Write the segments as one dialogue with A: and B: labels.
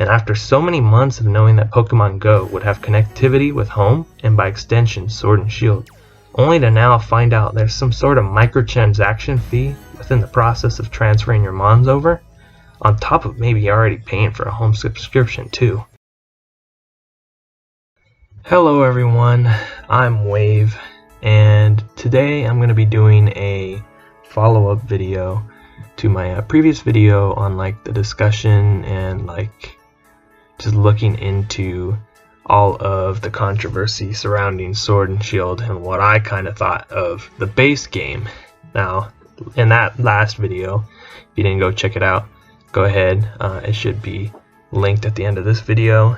A: And after so many months of knowing that Pokemon Go would have connectivity with home, and by extension Sword and Shield, only to now find out there's some sort of microtransaction fee within the process of transferring your Mons over, on top of maybe already paying for a home subscription too. Hello everyone, I'm Wave, and today I'm going to be doing a follow-up video to my previous video on like the discussion and like just looking into all of the controversy surrounding Sword and Shield and what I kind of thought of the base game. Now, in that last video, if you didn't go check it out, go ahead. It should be linked at the end of this video,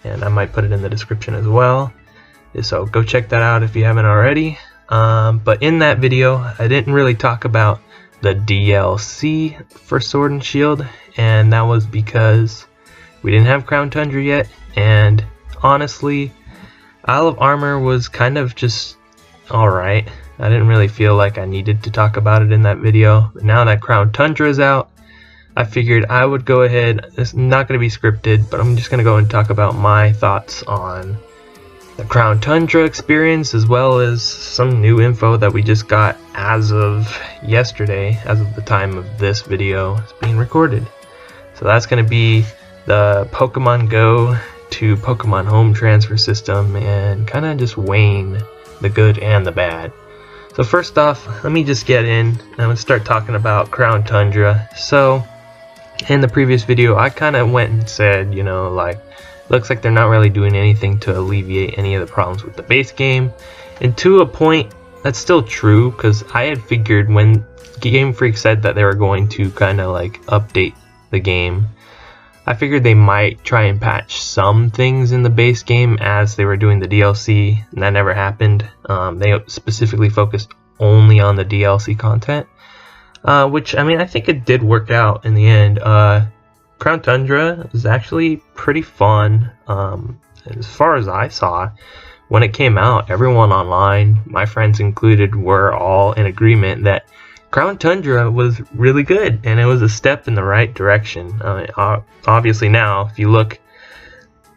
A: and I might put it in the description as well. So go check that out if you haven't already. But in that video, I didn't really talk about the DLC for Sword and Shield, and that was because we didn't have Crown Tundra yet, and honestly, Isle of Armor was kind of just alright. I didn't really feel like I needed to talk about it in that video. But now that Crown Tundra is out, I figured I would go ahead. It's not going to be scripted, but I'm just going to go and talk about my thoughts on the Crown Tundra experience, as well as some new info that we just got as of yesterday, as of the time of this video is being recorded. So that's going to be the Pokemon Go to Pokemon Home transfer system, and kind of just weighing the good and the bad. So first off, let me just get in and I'm going to start talking about Crown Tundra. So in the previous video, I kind of went and said, you know, like, looks like they're not really doing anything to alleviate any of the problems with the base game. And to a point, that's still true, because I had figured when Game Freak said that they were going to kind of like update the game, I figured they might try and patch some things in the base game as they were doing the DLC, and that never happened. They specifically focused only on the DLC content, which, I mean, I think it did work out in the end. Crown Tundra is actually pretty fun. As far as I saw, when it came out, everyone online, my friends included, were all in agreement that Crown Tundra was really good, and it was a step in the right direction. Obviously now, if you look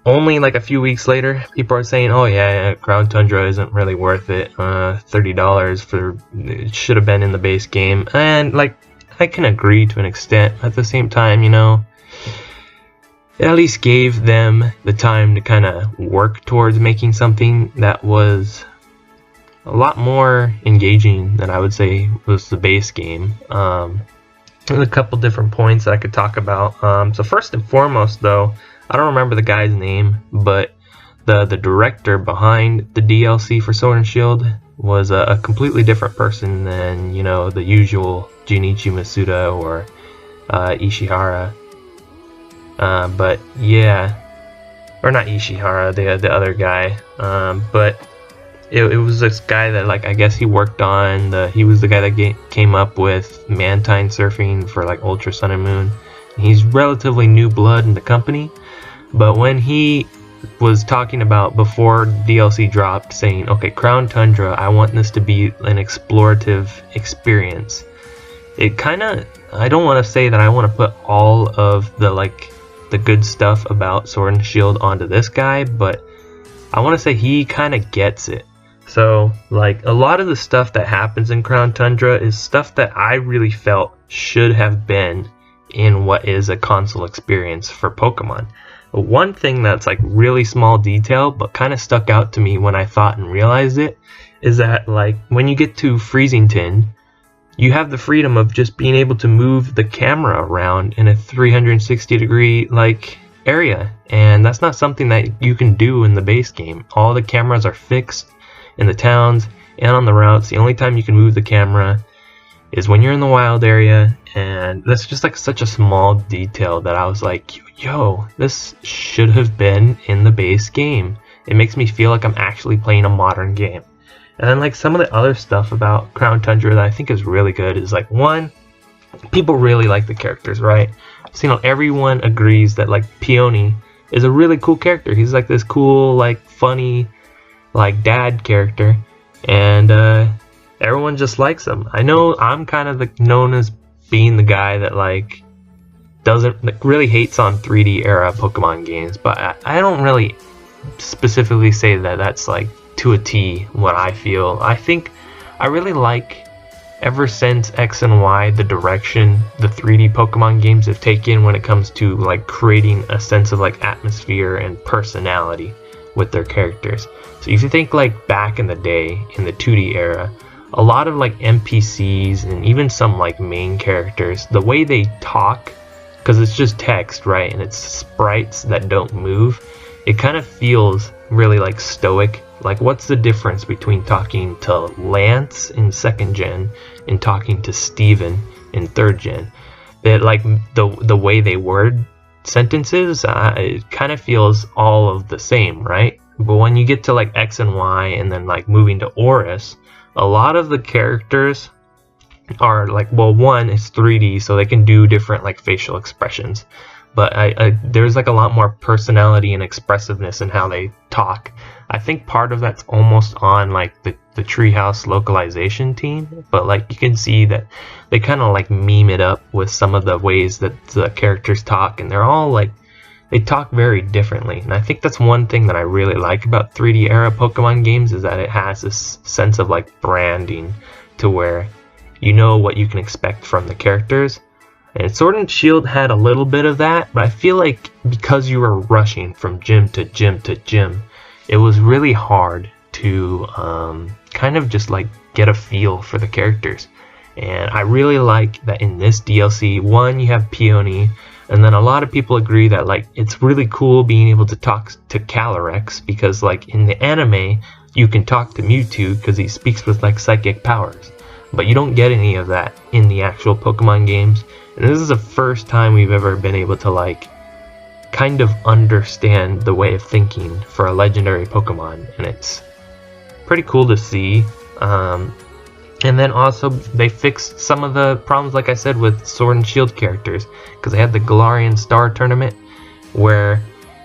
A: only like a few weeks later, people are saying, oh yeah, Crown Tundra isn't really worth it. $30 for it should have been in the base game. And like, I can agree to an extent. At the same time, you know, it at least gave them the time to kind of work towards making something that was a lot more engaging than I would say was the base game. There's a couple different points that I could talk about. So first and foremost, though, I don't remember the guy's name, but the director behind the DLC for Sword and Shield was a completely different person than, you know, the usual Junichi Masuda or Ishihara. But yeah, or not Ishihara, the other guy. But it was this guy that, like, I guess he worked on he was the guy that came up with Mantine surfing for like Ultra Sun and Moon. He's relatively new blood in the company, but when he was talking about before DLC dropped, saying, okay, Crown Tundra, I want this to be an explorative experience, it kind of, I don't want to say that I want to put all of the good stuff about Sword and Shield onto this guy, but I want to say he kind of gets it. So, like, a lot of the stuff that happens in Crown Tundra is stuff that I really felt should have been in what is a console experience for Pokemon. One thing that's like really small detail but kind of stuck out to me when I thought and realized it is that, like, when you get to Freezington, you have the freedom of just being able to move the camera around in a 360 degree like area, and that's not something that you can do in the base game. All the cameras are fixed in the towns and on the routes. The only time you can move the camera is when you're in the wild area, and that's just like such a small detail that I was like, yo, this should have been in the base game. It makes me feel like I'm actually playing a modern game. And then, like, some of the other stuff about Crown Tundra that I think is really good is, like, one, people really like the characters, right? So, you know, everyone agrees that, like, Peony is a really cool character. He's like this cool, like, funny, like, dad character, and everyone just likes him. I know I'm kind of known as being the guy that, like, really hates on 3D era Pokemon games, but I don't really specifically say that that's like to a T what I feel. I think I really like, ever since X and Y, the direction the 3D Pokemon games have taken when it comes to like creating a sense of like atmosphere and personality with their characters. So if you think like back in the day in the 2D era, a lot of like NPCs and even some like main characters, the way they talk, because it's just text, right, and it's sprites that don't move, it kind of feels really like stoic. Like, what's the difference between talking to Lance in 2nd gen and talking to Steven in 3rd gen? That like the way they word sentences, it kind of feels all of the same, right? But when you get to like X and Y and then like moving to Oris, a lot of the characters are like, well, one is 3D, so they can do different like facial expressions, but there's like a lot more personality and expressiveness in how they talk. I think part of that's almost on like the Treehouse localization team, but like you can see that they kind of like meme it up with some of the ways that the characters talk, and they're all like, they talk very differently. And I think that's one thing that I really like about 3D era Pokemon games, is that it has this sense of like branding to where you know what you can expect from the characters. And Sword and Shield had a little bit of that, but I feel like because you were rushing from gym to gym to gym, it was really hard to kind of just like get a feel for the characters. And I really like that in this DLC, one, you have Peony, and then a lot of people agree that like it's really cool being able to talk to Calyrex, because like in the anime you can talk to Mewtwo because he speaks with like psychic powers, but you don't get any of that in the actual Pokemon games. And this is the first time we've ever been able to like kind of understand the way of thinking for a legendary Pokemon, and it's pretty cool to see. And then also they fixed some of the problems, like I said, with Sword and Shield characters, because they had the Galarian Star Tournament where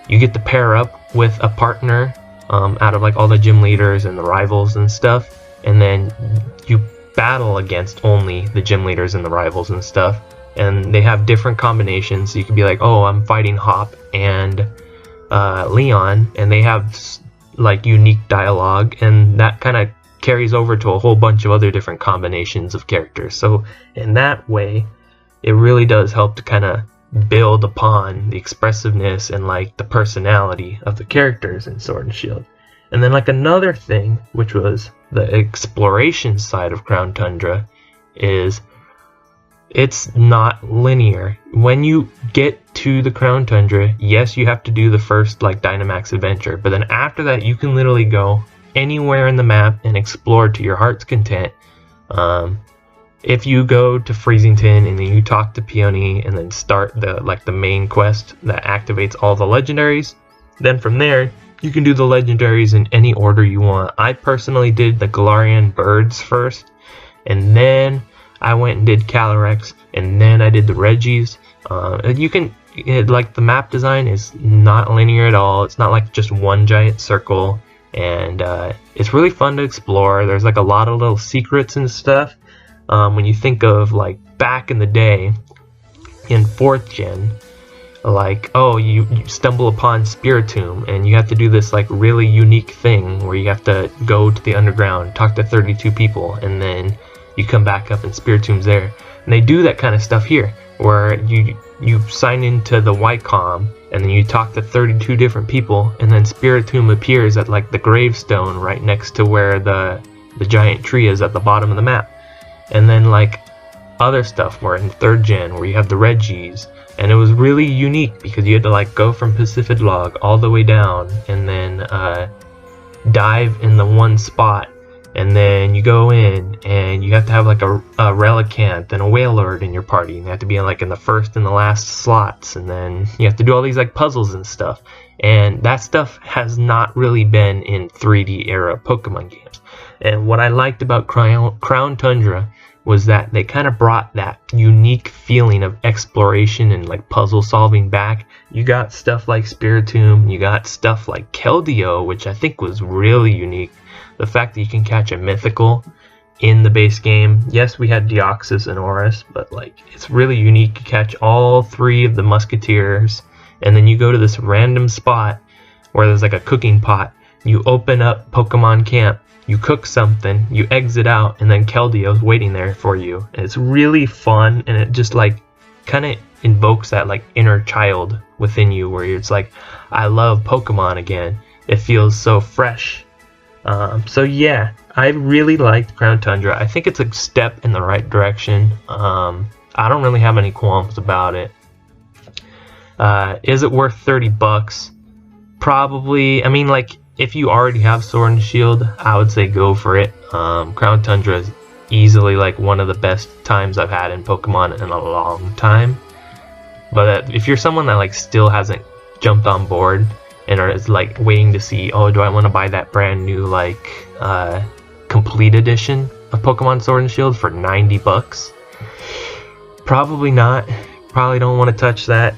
A: you get to pair up with a partner out of like all the gym leaders and the rivals and stuff, and then you battle against only the gym leaders and the rivals and stuff. And they have different combinations, so you could be like, oh, I'm fighting Hop and Leon, and they have like unique dialogue, and that kind of carries over to a whole bunch of other different combinations of characters. So in that way, it really does help to kind of build upon the expressiveness and like the personality of the characters in Sword and Shield. And then like another thing, which was the exploration side of Crown Tundra, is it's not linear. When you get to the Crown Tundra, yes, you have to do the first like Dynamax adventure, but then after that you can literally go anywhere in the map and explore to your heart's content. If you go to Freezington and then you talk to Peony and then start the main quest that activates all the legendaries, then from there you can do the legendaries in any order you want. I personally did the Galarian birds first, and then I went and did Calyrex, and then I did the Regis. You can, like, the map design is not linear at all. It's not like just one giant circle, and it's really fun to explore. There's like a lot of little secrets and stuff. When you think of like back in the day in 4th gen, like, oh, you stumble upon Spiritomb and you have to do this like really unique thing where you have to go to the underground, talk to 32 people, and then you come back up and Spiritomb's there. And they do that kind of stuff here, where you sign into the Wycom and then you talk to 32 different people, and then Spiritomb appears at like the gravestone right next to where the giant tree is at the bottom of the map. And then like other stuff where in 3rd gen where you have the Regis, and it was really unique because you had to like go from Pacific Log all the way down and then dive in the one spot, and then you go in and you have to have like a Relicanth and a Wailord in your party, and you have to be in like in the first and the last slots, and then you have to do all these like puzzles and stuff, and that stuff has not really been in 3D era Pokemon games. And what I liked about Crown Tundra was that they kind of brought that unique feeling of exploration and like puzzle solving back. You got stuff like Spiritomb, you got stuff like Keldeo, which I think was really unique. The fact that you can catch a mythical in the base game. Yes, we had Deoxys and Oris, but like it's really unique. You catch all 3 of the Musketeers, and then you go to this random spot where there's like a cooking pot. You open up Pokemon Camp, you cook something, you exit out, and then Keldeo's waiting there for you. And it's really fun, and it just like kind of invokes that like inner child within you where it's like, I love Pokemon again. It feels so fresh. So yeah, I really liked Crown Tundra. I think it's a step in the right direction. I don't really have any qualms about it. Is it worth $30? Probably. I mean, like, if you already have Sword and Shield, I would say go for it. Crown Tundra is easily like one of the best times I've had in Pokemon in a long time. But if you're someone that like still hasn't jumped on board and is like waiting to see, oh, do I want to buy that brand new like complete edition of Pokemon Sword and Shield for $90? Probably not. Probably don't want to touch that.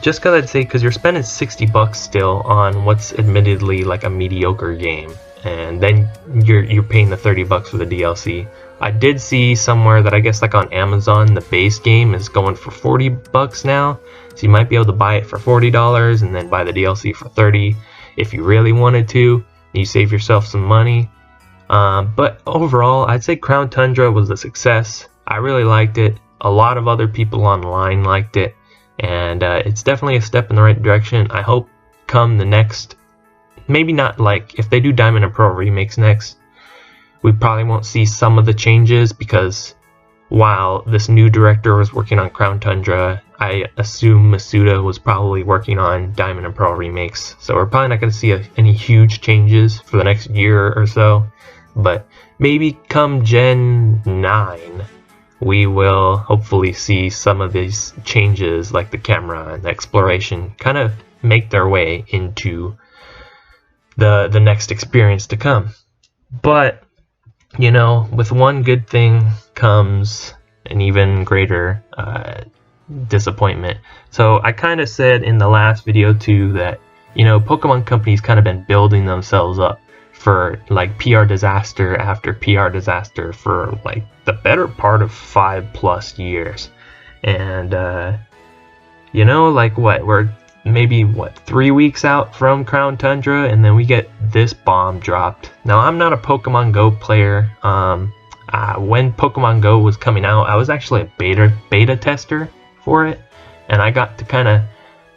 A: Just because I'd say, because you're spending $60 still on what's admittedly like a mediocre game, and then you're paying the $30 for the DLC. I did see somewhere that I guess like on Amazon the base game is going for $40 now, so you might be able to buy it for $40 and then buy the DLC for $30 if you really wanted to. You save yourself some money. But overall, I'd say Crown Tundra was a success. I really liked it. A lot of other people online liked it, and it's definitely a step in the right direction. I hope come the next, maybe not like if they do Diamond and Pearl remakes next, we probably won't see some of the changes, because while this new director was working on Crown Tundra, I assume Masuda was probably working on Diamond and Pearl remakes, so we're probably not going to see any huge changes for the next year or so. But maybe come Gen 9, we will hopefully see some of these changes, like the camera and the exploration, kind of make their way into the next experience to come. But, you know, with one good thing comes an even greater disappointment. So I kind of said in the last video too that, you know, Pokemon companies kind of been building themselves up for like PR disaster after PR disaster for like the better part of 5+ years. And you know, like we're maybe 3 weeks out from Crown Tundra, and then we get this bomb dropped. Now, I'm not a Pokemon Go player. When Pokemon Go was coming out, I was actually a beta tester for it, and I got to kind of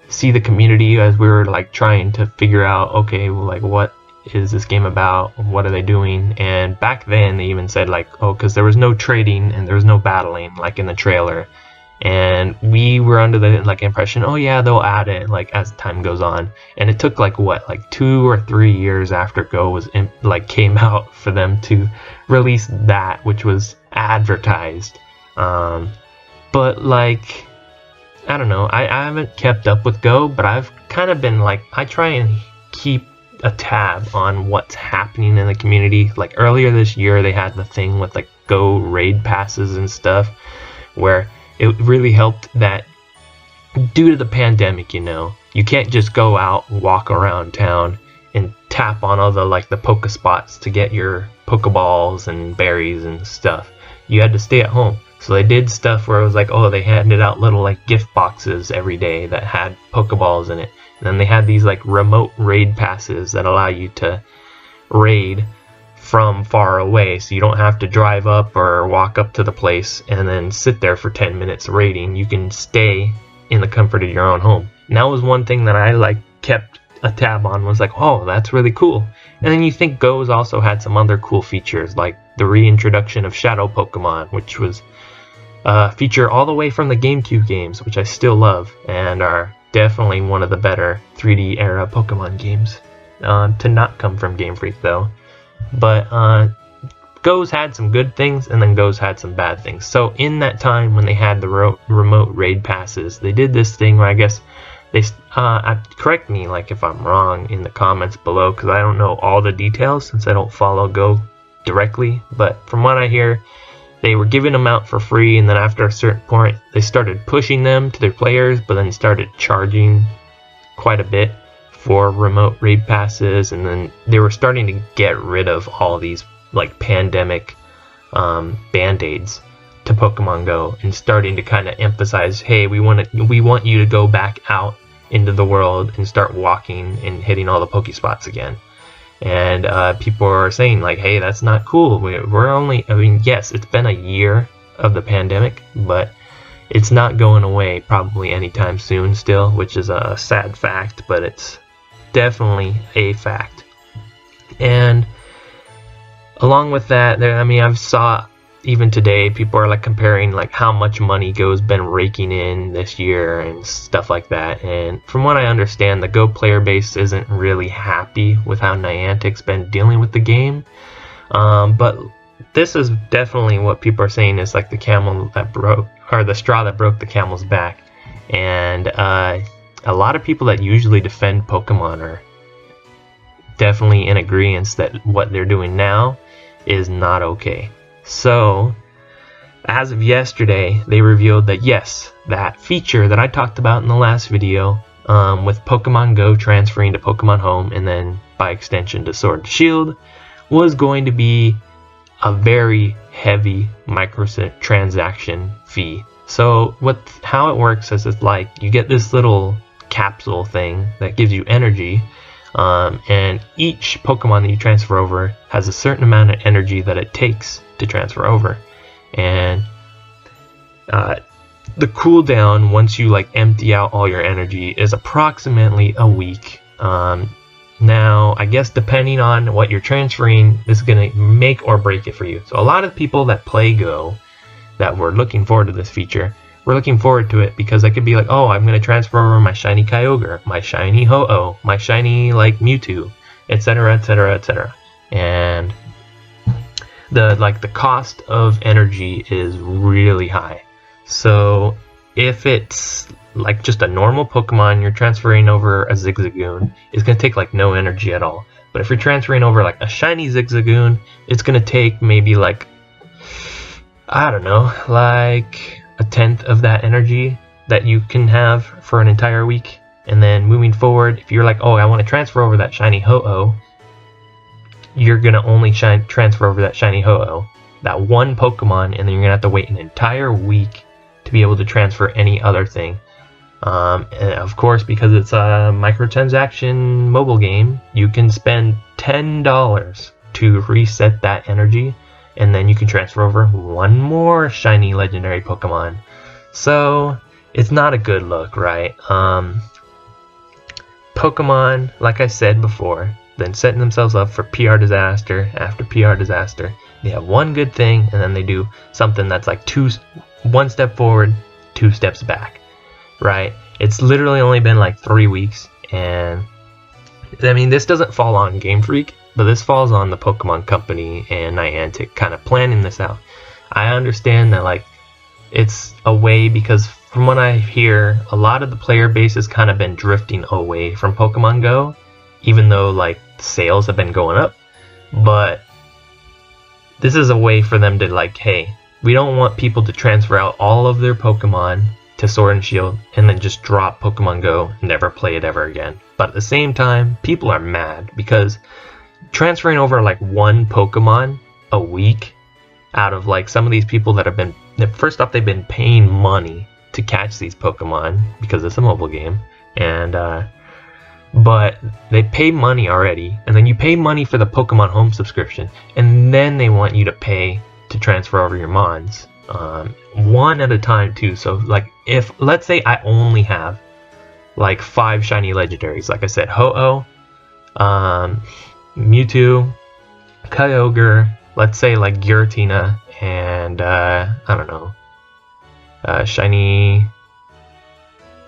A: see the community as we were like trying to figure out, okay, well, like what is this game about? What are they doing? And back then they even said like, oh, because there was no trading and there was no battling like in the trailer, and we were under the like impression, oh yeah, they'll add it like as time goes on. And it took like 2 or 3 years after Go was came out for them to release that, which was advertised. But like, I don't know, I haven't kept up with Go, but I've kind of been like, I try and keep a tab on what's happening in the community. Like earlier this year they had the thing with like Go raid passes and stuff, where it really helped that due to the pandemic, you know, you can't just go out and walk around town and tap on all the like the Pokespots to get your Pokeballs and berries and stuff. You had to stay at home. So they did stuff where it was like, oh, they handed out little like gift boxes every day that had Pokeballs in it. And then they had these like remote raid passes that allow you to raid from far away, so you don't have to drive up or walk up to the place and then sit there for 10 minutes raiding. You can stay in the comfort of your own home. And that was one thing that I like kept a tab on, was like, oh, that's really cool. And then you think Go's also had some other cool features, like the reintroduction of Shadow Pokemon, which was a feature all the way from the GameCube games, which I still love and are definitely one of the better 3D era Pokemon games, to not come from Game Freak though. But Go's had some good things, and then Go's had some bad things. So in that time when they had the remote raid passes, they did this thing where I guess they correct me like if I'm wrong in the comments below, because I don't know all the details since I don't follow Go directly. But from what I hear, they were giving them out for free, and then after a certain point they started pushing them to their players, but then started charging quite a bit for remote raid passes. And then they were starting to get rid of all these like pandemic band-aids to Pokemon Go and starting to kind of emphasize, hey, we want you to go back out into the world and start walking and hitting all the Pokespots again. And people are saying like, hey, that's not cool. We're only, I mean, yes, it's been a year of the pandemic, but it's not going away probably anytime soon still, which is a sad fact, but it's definitely a fact. And along with that, I mean, I've saw even today people are like comparing like how much money Go's been raking in this year and stuff like that. And from what I understand, the Go player base isn't really happy with how Niantic's been dealing with the game. But this is definitely what people are saying is like the camel that broke, or the straw that broke the camel's back. And a lot of people that usually defend Pokemon are definitely in agreement that what they're doing now is not okay. So, as of yesterday, they revealed that yes, that feature that I talked about in the last video, with Pokemon Go transferring to Pokemon Home and then by extension to Sword and Shield, was going to be a very heavy microtransaction fee. So how it works is it's like you get this little capsule thing that gives you energy, and each Pokemon that you transfer over has a certain amount of energy that it takes to transfer over. And the cooldown once you like empty out all your energy is approximately a week. Now, I guess depending on what you're transferring, this is going to make or break it for you. So a lot of people that play Go that were looking forward to this feature, we're looking forward to it because I could be like, oh, I'm going to transfer over my shiny Kyogre, my shiny Ho-Oh, my shiny like Mewtwo, etc, etc, etc. And the cost of energy is really high. So if it's like just a normal Pokemon you're transferring over a Zigzagoon, it's going to take like no energy at all. But if you're transferring over like a shiny Zigzagoon, it's going to take maybe like, I don't know, like a tenth of that energy that you can have for an entire week. And then moving forward, if you're like, oh, I want to transfer over that shiny Ho-Oh, you're going to only transfer over that shiny Ho-Oh, that one Pokemon, and then you're going to have to wait an entire week to be able to transfer any other thing. And of course, because it's a microtransaction mobile game, you can spend $10 to reset that energy, and then you can transfer over one more shiny legendary Pokemon. So it's not a good look, right? Pokemon, like I said before, then setting themselves up for PR disaster after PR disaster. They have one good thing, and then they do something that's like one step forward, 2 steps back, right? It's literally only been like 3 weeks, and I mean, this doesn't fall on Game Freak, but this falls on the Pokemon Company and Niantic kind of planning this out. I understand that like it's a way, because from what I hear, a lot of the player base has kind of been drifting away from Pokemon Go, even though like sales have been going up. But this is a way for them to like, hey, we don't want people to transfer out all of their Pokemon to Sword and Shield and then just drop Pokemon Go and never play it ever again. But at the same time, people are mad because transferring over like one Pokemon a week out of like some of these people that have been, first off, they've been paying money to catch these Pokemon because it's a mobile game, and but they pay money already, and then you pay money for the Pokemon Home subscription, and then they want you to pay to transfer over your Mons, one at a time too. So like, if let's say I only have like 5 shiny legendaries, like I said, Ho-Oh, Mewtwo, Kyogre, let's say like Giratina, and I don't know, shiny,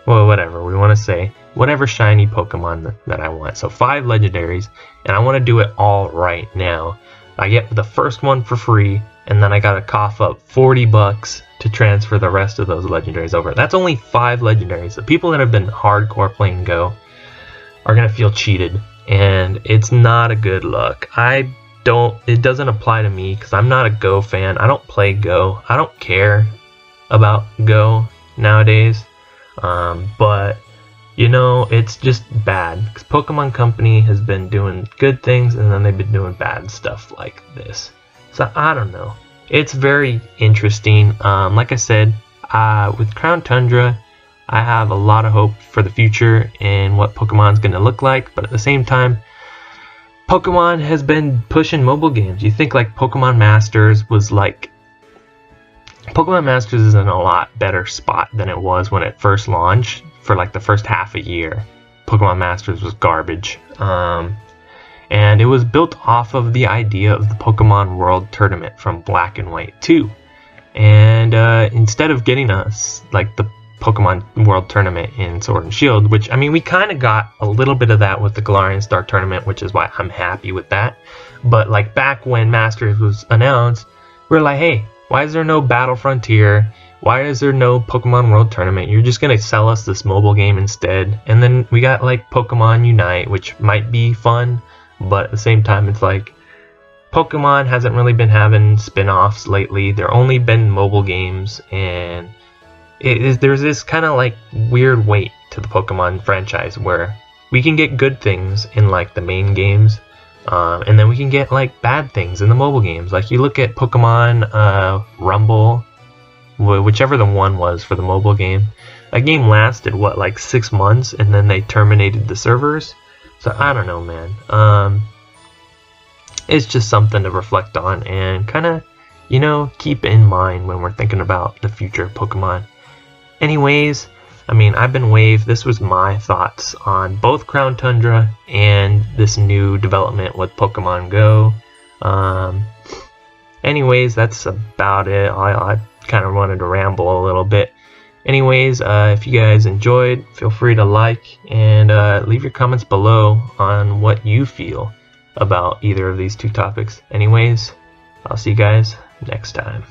A: well, whatever we want to say, whatever shiny Pokemon that I want. So 5 legendaries, and I want to do it all right now. I get the first one for free, and then I gotta cough up $40 to transfer the rest of those legendaries over. That's only 5 legendaries. The people that have been hardcore playing Go are gonna feel cheated, and it's not a good look. It doesn't apply to me because I'm not a Go fan. I don't play Go. I don't care about Go nowadays. But you know, it's just bad because Pokemon Company has been doing good things and then they've been doing bad stuff like this. So I don't know. it's very interesting. Like I said, with Crown Tundra, I have a lot of hope for the future and what Pokemon's going to look like, but at the same time, Pokemon has been pushing mobile games. You think like Pokemon Masters is in a lot better spot than it was when it first launched. For like the first half a year, Pokemon Masters was garbage. And it was built off of the idea of the Pokemon World Tournament from Black and White 2. And instead of getting us like the Pokemon World Tournament in Sword and Shield, which, I mean, we kind of got a little bit of that with the Galarian Star Tournament, which is why I'm happy with that. But like back when Masters was announced, we were like, hey, why is there no Battle Frontier? Why is there no Pokemon World Tournament? You're just going to sell us this mobile game instead. And then we got like Pokemon Unite, which might be fun, but at the same time, it's like Pokemon hasn't really been having spin-offs lately. There only been mobile games, and there's this kind of like weird weight to the Pokemon franchise where we can get good things in like the main games, and then we can get like bad things in the mobile games. Like you look at Pokemon Rumble, whichever the one was for the mobile game. That game lasted what, like 6 months, and then they terminated the servers. So I don't know, man. It's just something to reflect on and kind of, you know, keep in mind when we're thinking about the future of Pokemon. Anyways, I mean, I've been Wave. This was my thoughts on both Crown Tundra and this new development with Pokemon Go. Anyways, that's about it. I kind of wanted to ramble a little bit. Anyways, if you guys enjoyed, feel free to like and leave your comments below on what you feel about either of these two topics. Anyways, I'll see you guys next time.